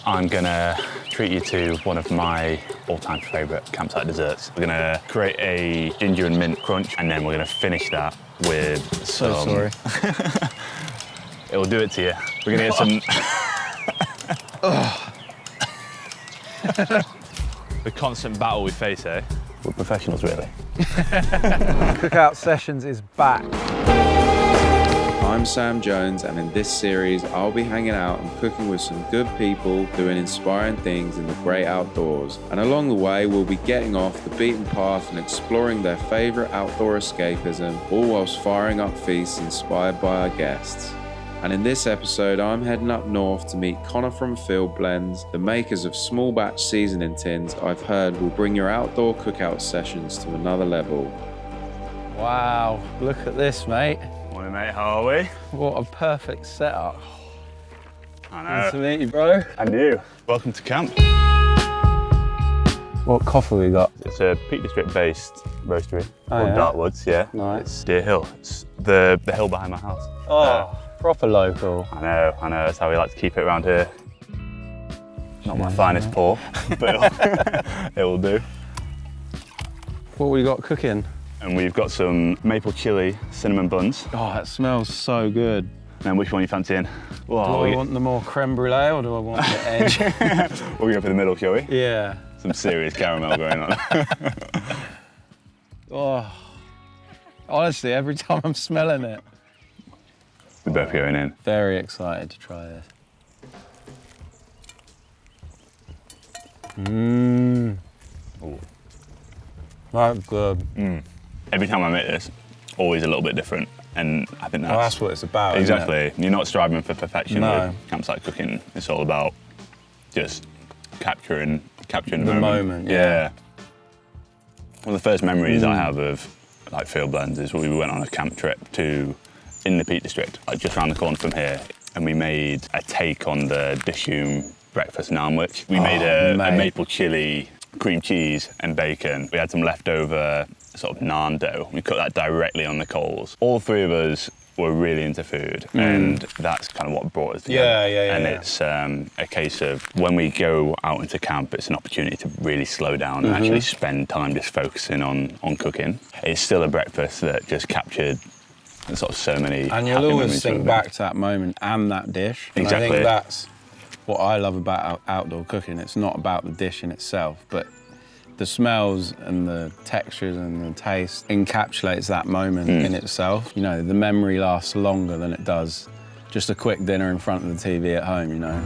I'm gonna treat you to one of my all-time favourite campsite desserts. We're gonna create a ginger and mint crunch, and then we're gonna finish that with some... So sorry. It will do it to you. We're gonna get some... The constant battle we face, eh? We're professionals, really. Cookout Sessions is back. I'm Sam Jones, and in this series I'll be hanging out and cooking with some good people doing inspiring things in the great outdoors. And along the way we'll be getting off the beaten path and exploring their favourite outdoor escapism, all whilst firing up feasts inspired by our guests. And in this episode I'm heading up north to meet Connor from Field Blends, the makers of small batch seasoning tins I've heard will bring your outdoor cookout sessions to another level. Wow, look at this, mate. Morning, mate, how are we? What a perfect setup. I know. Nice to meet you, bro. And you. Welcome to camp. What coffee we got? It's a Peak District-based roastery Oh, called yeah? Dartwoods, yeah. Nice. It's Deer Hill. It's the hill behind my house. Oh, proper local. I know, that's how we like to keep it around here. Not my finest pour, but it will do. What we got cooking? And we've got some maple chili cinnamon buns. Oh, that smells so good. And which one are you fancying? Do Well, I want the more creme brulee or do I want the edge? we'll go for the middle, shall we? Yeah. Some serious caramel going on. Oh, honestly, every time I'm smelling it. We're both going in. Very excited to try this. Mmm. That's good. Every time I make this, always a little bit different. And I think Well, that's what it's about. exactly. Isn't it? You're not striving for perfection No. with campsite cooking. It's all about just capturing the moment, yeah. One of the first memories I have of like field blends is when we went on a camp trip in the Peak District, like just around the corner from here, and we made a take on the Dishoom breakfast naan. We made a maple chili, cream cheese and bacon. We had some leftover sort of naan dough. We cooked that directly on the coals. All three of us were really into food, and that's kind of what brought us together. Yeah. And it's a case of when we go out into camp, it's an opportunity to really slow down and actually spend time just focusing on cooking. It's still a breakfast that just captured sort of so many And you'll happy always memories think with back to that moment and that dish. And Exactly. I think that's what I love about outdoor cooking. It's not about the dish in itself, but the smells and the textures and the taste encapsulates that moment in itself. You know, the memory lasts longer than it does just a quick dinner in front of the TV at home, you know.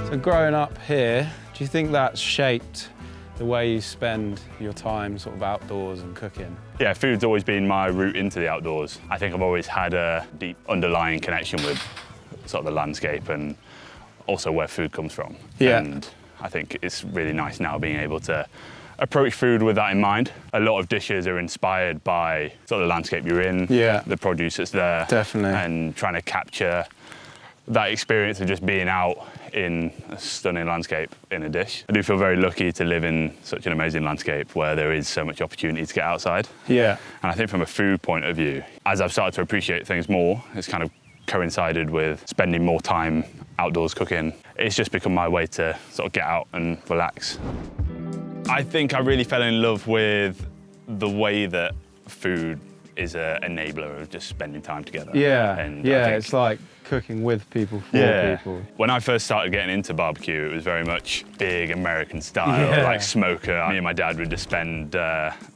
So growing up here, do you think that's shaped the way you spend your time sort of outdoors and cooking? Yeah, food's always been my route into the outdoors. I think I've always had a deep underlying connection with sort of the landscape and also where food comes from. Yeah. And I think it's really nice now being able to approach food with that in mind. A lot of dishes are inspired by sort of the landscape you're in, the produce that's there. Definitely. And trying to capture that experience of just being out in a stunning landscape in a dish. I do feel very lucky to live in such an amazing landscape where there is so much opportunity to get outside. Yeah. And I think from a food point of view, as I've started to appreciate things more, it's kind of coincided with spending more time outdoors cooking. It's just become my way to sort of get out and relax. I think I really fell in love with the way that food is an enabler of just spending time together. Yeah, And I yeah, think- it's like cooking with people, for people. When I first started getting into barbecue, it was very much big American style, Yeah. like smoker. Me and my dad would just spend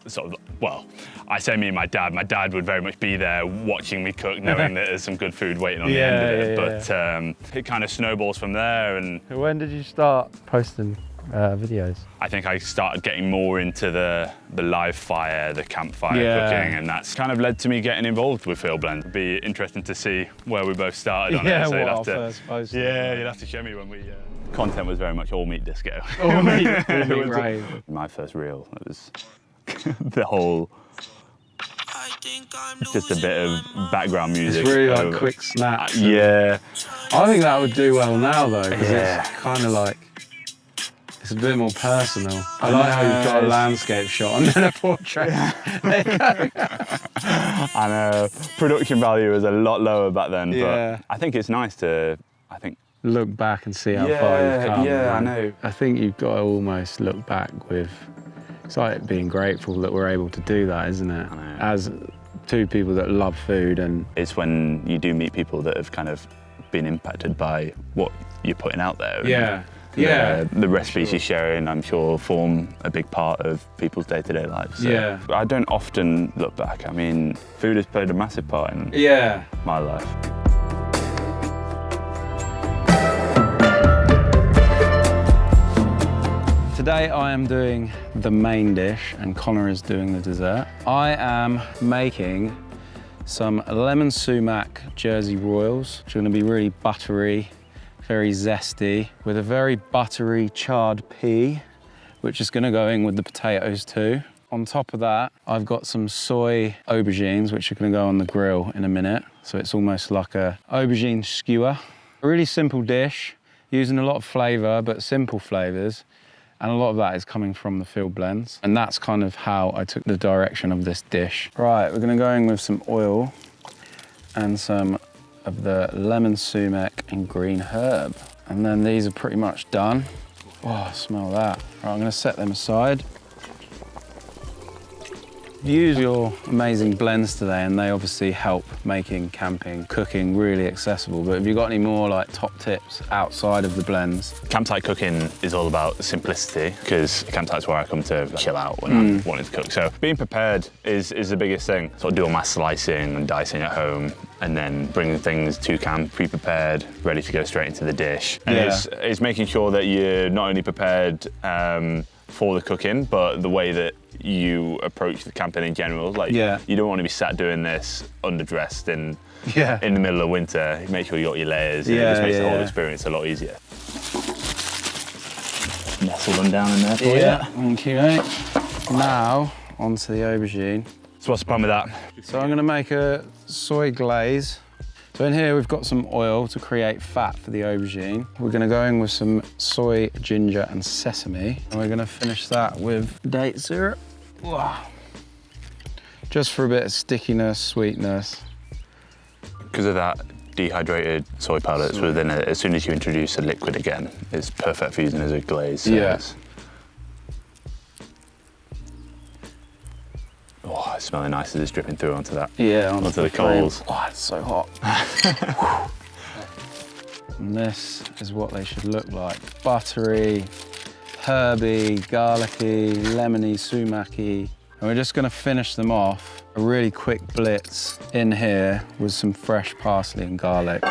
sort of, well, I say me and my dad would very much be there watching me cook, knowing that there's some good food waiting on the end of it. But it kind of snowballs from there. And When did you start posting videos? I think I started getting more into the live fire, the campfire cooking, and that's kind of led to me getting involved with Field Blend. It'd be interesting to see where we both started on it. So you'll have to, first post. yeah, you'll have to show me when we... Content was very much all meat disco. All meat, right. My first reel, it was the whole... Just a bit of background music. It's really like quick snaps. Yeah. I think that would do well now though, because Yeah. it's kind of like, it's a bit more personal. I like how you've got a landscape shot and then a portrait. There you go. I know. Production value was a lot lower back then, Yeah. but I think it's nice to I think. Look back and see how far you've come. Yeah, I man. know. I think you've got to almost look back with, it's like being grateful that we're able to do that, isn't it? I know. As two people that love food and... It's when you do meet people that have kind of been impacted by what you're putting out there. Yeah. The recipes you're sharing, I'm sure, form a big part of people's day-to-day lives. So Yeah. I don't often look back. I mean, food has played a massive part in my life. Today I am doing the main dish and Connor is doing the dessert. I am making some lemon sumac Jersey Royals, which are going to be really buttery, very zesty, with a very buttery charred pea, which is going to go in with the potatoes too. On top of that, I've got some soy aubergines, which are going to go on the grill in a minute. So it's almost like a aubergine skewer. A really simple dish, using a lot of flavour, but simple flavours. And a lot of that is coming from the field blends. And that's kind of how I took the direction of this dish. Right, we're gonna go in with some oil and some of the lemon sumac and green herb. And then these are pretty much done. Oh, smell that. Right, I'm gonna set them aside. Use your amazing blends today, and they obviously help making camping, cooking really accessible. But have you got any more like top tips outside of the blends? Campsite cooking is all about simplicity, because campsite's where I come to chill out when I'm wanting to cook. So being prepared is the biggest thing. So I do all my slicing and dicing at home, and then bringing things to camp pre-prepared, ready to go straight into the dish. And it's making sure that you're not only prepared for the cooking, but the way that you approach the camping in general. Like, you don't want to be sat doing this underdressed in the middle of winter. Make sure you got your layers. It just makes the whole experience a lot easier. Nestle them down in there for you. Thank you, mate. Now, onto the aubergine. So what's the plan with that? So I'm gonna make a soy glaze. So in here we've got some oil to create fat for the aubergine. We're gonna go in with some soy, ginger and sesame. And we're gonna finish that with date syrup. Wow. Just for a bit of stickiness, sweetness. Because of that dehydrated soy powder that's within it, as soon as you introduce a liquid again, it's perfect for using as a glaze. So oh, it's smelling nice as it's dripping through onto that. Yeah, onto the coals. Oh, it's so hot. And this is what they should look like. Buttery, herby, garlicky, lemony, sumacy. And we're just gonna finish them off. A really quick blitz in here with some fresh parsley and garlic.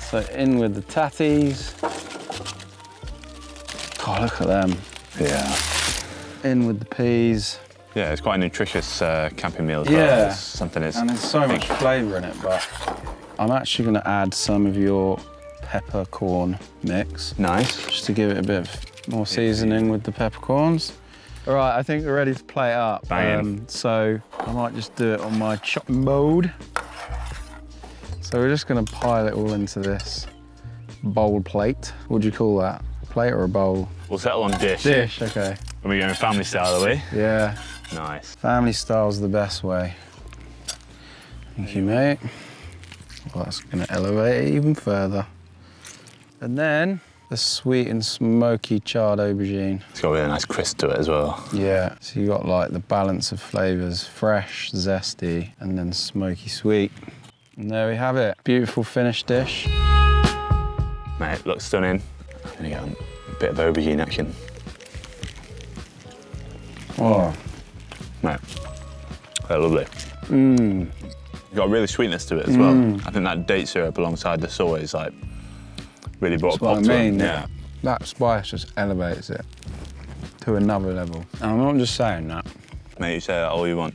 So in with the tatties. God, look at them. Yeah. In with the peas. Yeah, it's quite a nutritious camping meal as well. Yeah. It's something that's... And there's so much flavour in it, but I'm actually gonna add some of your peppercorn mix. Nice. Just to give it a bit of more seasoning with the peppercorns. All right, I think we're ready to play it up. So I might just do it on my chopping board. So we're just gonna pile it all into this bowl plate. What do you call that? A plate or a bowl? We'll settle on dish. Dish, okay. Are we going family style, are we? Yeah. Nice. Family style's the best way. Thank you, mate. Well, that's gonna elevate it even further. And then the sweet and smoky charred aubergine. It's got a really nice crisp to it as well. Yeah, so you got like the balance of flavours, fresh, zesty, and then smoky sweet. And there we have it. Beautiful finished dish. Mate, looks stunning. I'm gonna get a bit of aubergine action. Oh. Mate, they're lovely. Got a really sweetness to it as well. I think that date syrup alongside the soy is like really brought That's what pop I to it. mean. Yeah. That spice just elevates it to another level. And I'm not just saying that. Mate, you say that all you want.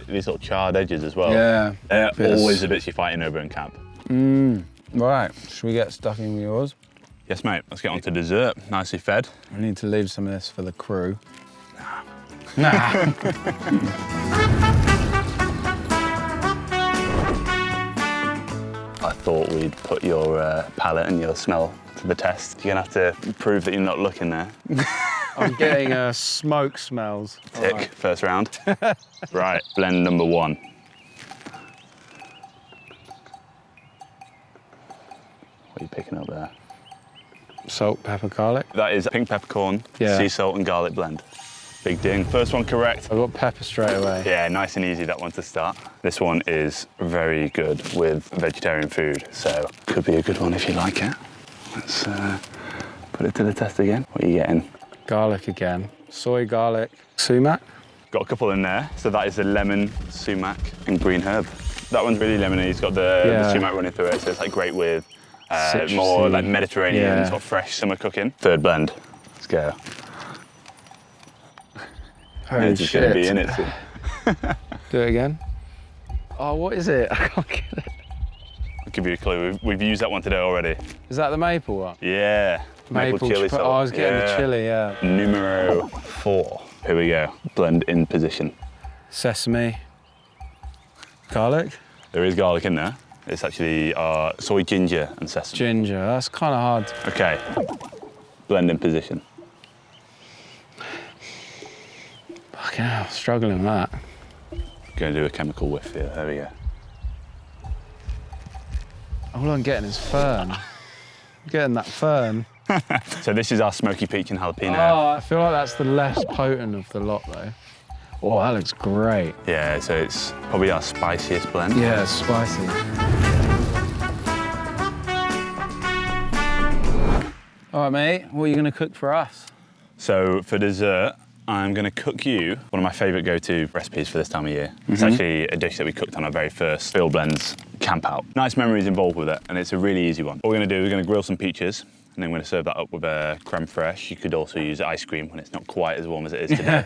These little charred edges as well. Yeah. They're always the bits you're fighting over in camp. Right, should we get stuck in with yours? Yes, mate. Let's get on to dessert. Nicely fed. We need to leave some of this for the crew. Nah. I thought we'd put your palate and your smell to the test. You're gonna have to prove that you're not looking there. I'm getting smoke smells. Tick, Right. first round. Right, blend number 1. What are you picking up there? Salt, pepper, garlic. That is pink peppercorn, Yeah. sea salt and garlic blend. Big ding. First one correct. I got pepper straight away. Yeah, nice and easy, that one to start. This one is very good with vegetarian food, so could be a good one if you like it. Let's put it to the test again. What are you getting? Garlic again. Soy, garlic, sumac. Got a couple in there. So that is the lemon, sumac, and green herb. That one's really lemony. It's got the sumac running through it, so it's like great with more like Mediterranean sort of fresh summer cooking. Third blend. Let's go. Holy It's just gonna shit. be in it soon. Do it again. Oh, what is it? I can't get it. I'll give you a clue. We've used that one today already. Is that the maple one? Yeah. Maple chili salt. Oh, I was getting the chili, yeah. Numero 4. Here we go. Blend in position. Sesame. Garlic. There is garlic in there. It's actually soy, ginger, and sesame. Ginger. That's kind of hard. Okay. Blend in position. Fucking hell, struggling with that. Going to do a chemical whiff here. There we go. All I'm getting is fern. I'm getting that fern. So this is our smoky peach and jalapeno. Oh, I feel like that's the less potent of the lot, though. Oh, that looks great. Yeah, so it's probably our spiciest blend. Yeah, it's spicy. All right, mate, what are you going to cook for us? So for dessert, I'm going to cook you one of my favourite go-to recipes for this time of year. It's actually a dish that we cooked on our very first Field Blends camp out. Nice memories involved with it, and it's a really easy one. What we're going to do is we're going to grill some peaches, and then we're going to serve that up with a crème fraîche. You could also use ice cream when it's not quite as warm as it is today.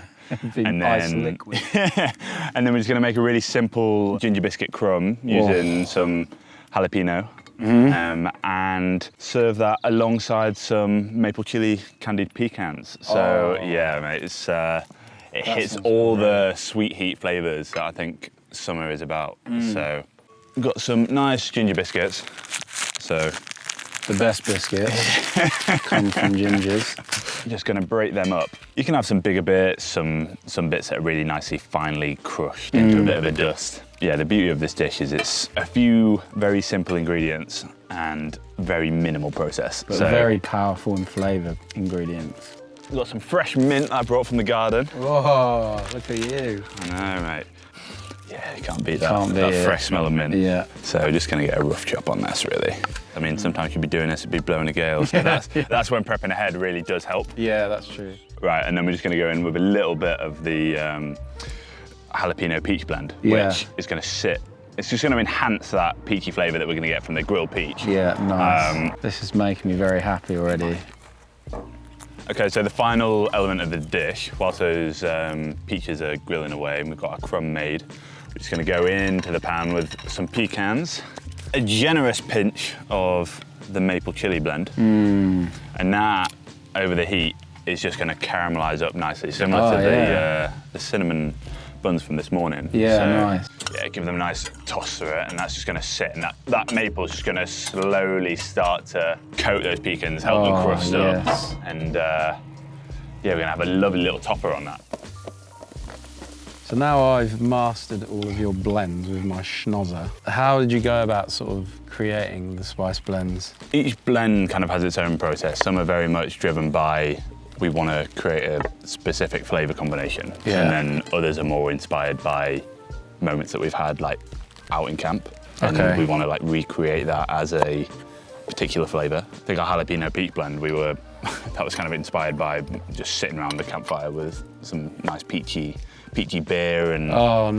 And ice liquid. And then we're just going to make a really simple ginger biscuit crumb using some jalapeno. And serve that alongside some maple chili candied pecans. So yeah, mate, it hits all the sweet heat flavours that I think summer is about. So we've got some nice ginger biscuits. So The best biscuits come from gingers. just going to break them up. You can have some bigger bits, some bits that are really nicely finely crushed into a bit of a dust. Yeah, the beauty of this dish is it's a few very simple ingredients and very minimal process. But very powerful and flavoured ingredients. We've got some fresh mint that I brought from the garden. Whoa, look at you. I know, mate. Yeah, you can't beat that. Can't beat that it. fresh smell of mint. Yeah. So just going to get a rough chop on this, really. I mean, sometimes you'd be doing this, it'd be blowing a gale. So that's when prepping ahead really does help. Yeah, that's true. Right, and then we're just going to go in with a little bit of the jalapeno peach blend, which is going to sit. It's just going to enhance that peachy flavour that we're going to get from the grilled peach. Yeah, nice. This is making me very happy already. Okay, so the final element of the dish, whilst those peaches are grilling away, and we've got our crumb made, we're just going to go into the pan with some pecans, a generous pinch of the maple chili blend, and that, over the heat, is just going to caramelise up nicely, similar to the cinnamon buns from this morning. Yeah, so, nice. Yeah, give them a nice toss through it, and that's just going to sit, and that maple's just going to slowly start to coat those pecans, help them crust up, and yeah, we're going to have a lovely little topper on that. So now I've mastered all of your blends with my schnozzer. How did you go about sort of creating the spice blends? Each blend kind of has its own process. Some are very much driven by, we want to create a specific flavour combination. Yeah. And then others are more inspired by moments that we've had like out in camp. And we want to like recreate that as a particular flavour. I think our jalapeno peach blend, that was kind of inspired by just sitting around the campfire with some nice peachy beer and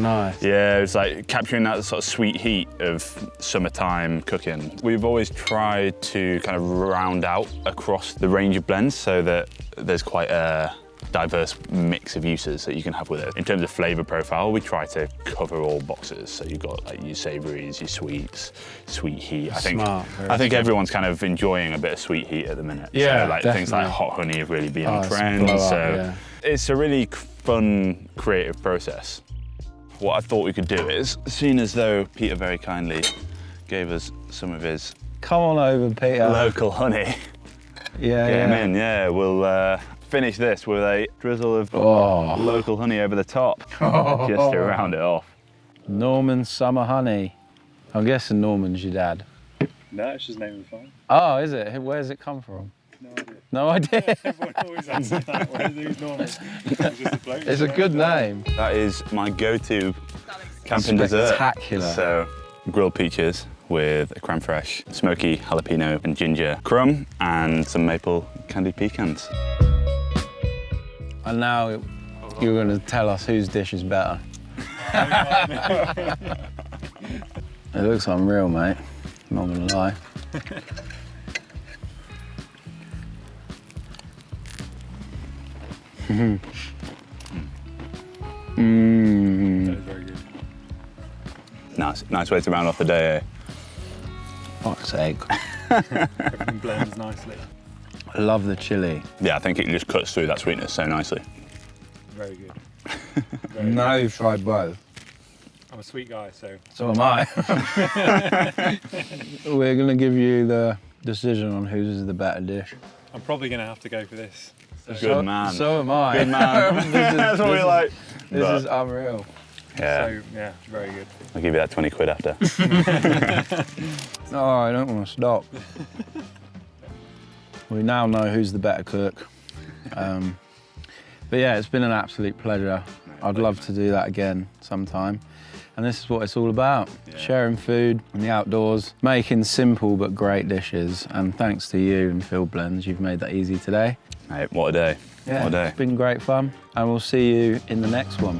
nice. yeah, it's like capturing that sort of sweet heat of summertime cooking. We've always tried to kind of round out across the range of blends so that there's quite a diverse mix of uses that you can have with it. In terms of flavour profile, we try to cover all boxes. So you've got like your savouries, your sweets, sweet heat. I think everyone's kind of enjoying a bit of sweet heat at the minute. Yeah, so like definitely. things like hot honey have really been on trend. It's a really fun, creative process. What I thought we could do is, seeing as though Peter very kindly gave us some of his Come on over, Peter. local honey. Yeah, Get him in, yeah. We'll finish this with a drizzle of local honey over the top, just to round it off. Norman summer honey. I'm guessing Norman's your dad. No, it's just name of the farm. Oh, is it? Where's it come from? No idea. No idea. Everyone always answers that. Where's normal? It's just a bloke. It's a good name. That is my go-to camping dessert. Spectacular. So, grilled peaches with a crème fraîche, smoky jalapeno and ginger crumb, and some maple candied pecans. And now you're going to tell us whose dish is better. It looks unreal, mate. Not going to lie. That is very good. Nice way to round off the day, eh? Fuck's sake. Everything blends nicely. I love the chili. Yeah, I think it just cuts through that sweetness so nicely. Very good. Now you've tried both. I'm a sweet guy, so. So am I. We're going to give you the decision on whose is the better dish. I'm probably going to have to go for this. Good man. So am I. Good man. That's what we like. This is unreal. Yeah, So, yeah, very good. I'll give you that 20 quid after. Oh, I don't want to stop. We now know who's the better cook. But yeah, it's been an absolute pleasure. I'd love to do that again sometime. And this is what it's all about. Yeah. Sharing food in the outdoors, making simple but great dishes. And thanks to you and Field Blends, you've made that easy today. Mate, what a day. Yeah, What a day. it's been great fun. And we'll see you in the next one.